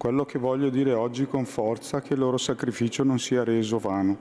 Quello che voglio dire oggi con forza è che il loro sacrificio non sia reso vano.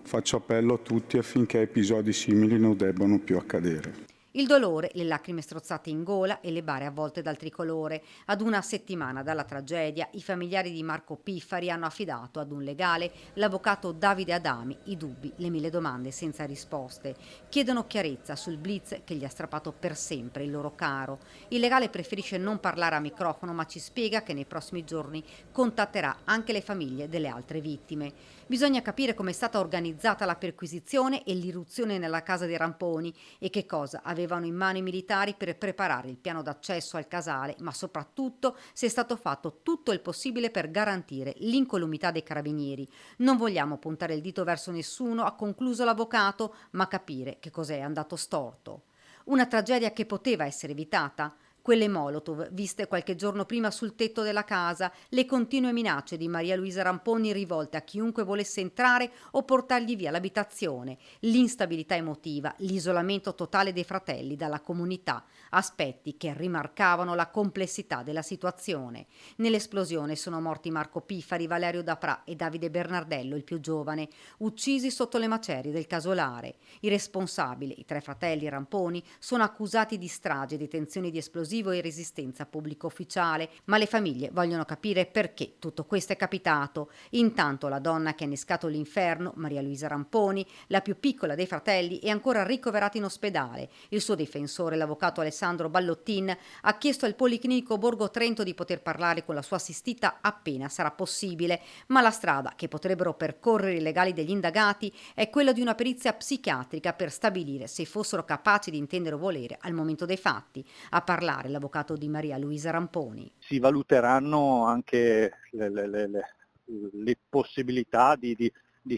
Faccio appello a tutti affinché episodi simili non debbano più accadere. Il dolore, le lacrime strozzate in gola e le bare avvolte dal tricolore. Ad una settimana dalla tragedia, i familiari di Marco Piffari hanno affidato ad un legale, l'avvocato Davide Adami, i dubbi, le mille domande senza risposte. Chiedono chiarezza sul blitz che gli ha strappato per sempre il loro caro. Il legale preferisce non parlare a microfono, ma ci spiega che nei prossimi giorni contatterà anche le famiglie delle altre vittime. Bisogna capire come è stata organizzata la perquisizione e l'irruzione nella casa dei Ramponi e che cosa avevano in mano i militari per preparare il piano d'accesso al casale, ma soprattutto se è stato fatto tutto il possibile per garantire l'incolumità dei carabinieri. Non vogliamo puntare il dito verso nessuno, ha concluso l'avvocato, ma capire che cos'è andato storto. Una tragedia che poteva essere evitata? Quelle Molotov, viste qualche giorno prima sul tetto della casa, le continue minacce di Maria Luisa Ramponi rivolte a chiunque volesse entrare o portargli via l'abitazione, l'instabilità emotiva, l'isolamento totale dei fratelli dalla comunità, aspetti che rimarcavano la complessità della situazione. Nell'esplosione sono morti Marco Piffari, Valerio Daprà e Davide Bernardello, il più giovane, uccisi sotto le macerie del casolare. I responsabili, i tre fratelli Ramponi, sono accusati di strage, detenzione di esplosivo e resistenza pubblico ufficiale, ma le famiglie vogliono capire perché tutto questo è capitato. Intanto la donna che ha innescato l'inferno, Maria Luisa Ramponi, la più piccola dei fratelli, è ancora ricoverata in ospedale. Il suo difensore, l'avvocato Alessandro Ballottin, ha chiesto al Policlinico Borgo Trento di poter parlare con la sua assistita appena sarà possibile, ma la strada che potrebbero percorrere i legali degli indagati è quella di una perizia psichiatrica per stabilire se fossero capaci di intendere o volere al momento dei fatti. A parlare l'avvocato di Maria Luisa Ramponi. Si valuteranno anche le possibilità di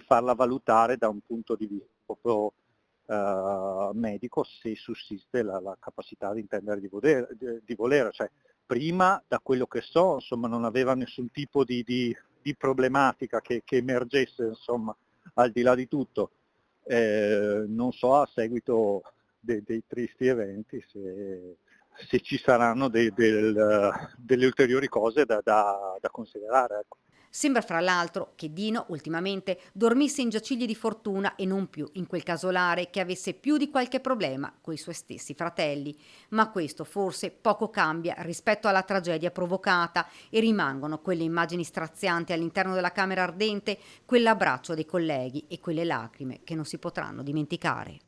farla valutare da un punto di vista proprio medico, se sussiste la capacità di intendere di volere. Cioè, prima, da quello che so, insomma, non aveva nessun tipo di problematica che emergesse, insomma, al di là di tutto. Non so a seguito dei tristi eventi se ci saranno delle ulteriori cose da considerare. Ecco. Sembra fra l'altro che Dino ultimamente dormisse in giacigli di fortuna e non più in quel casolare, che avesse più di qualche problema coi suoi stessi fratelli. Ma questo forse poco cambia rispetto alla tragedia provocata e rimangono quelle immagini strazianti all'interno della camera ardente, quell'abbraccio dei colleghi e quelle lacrime che non si potranno dimenticare.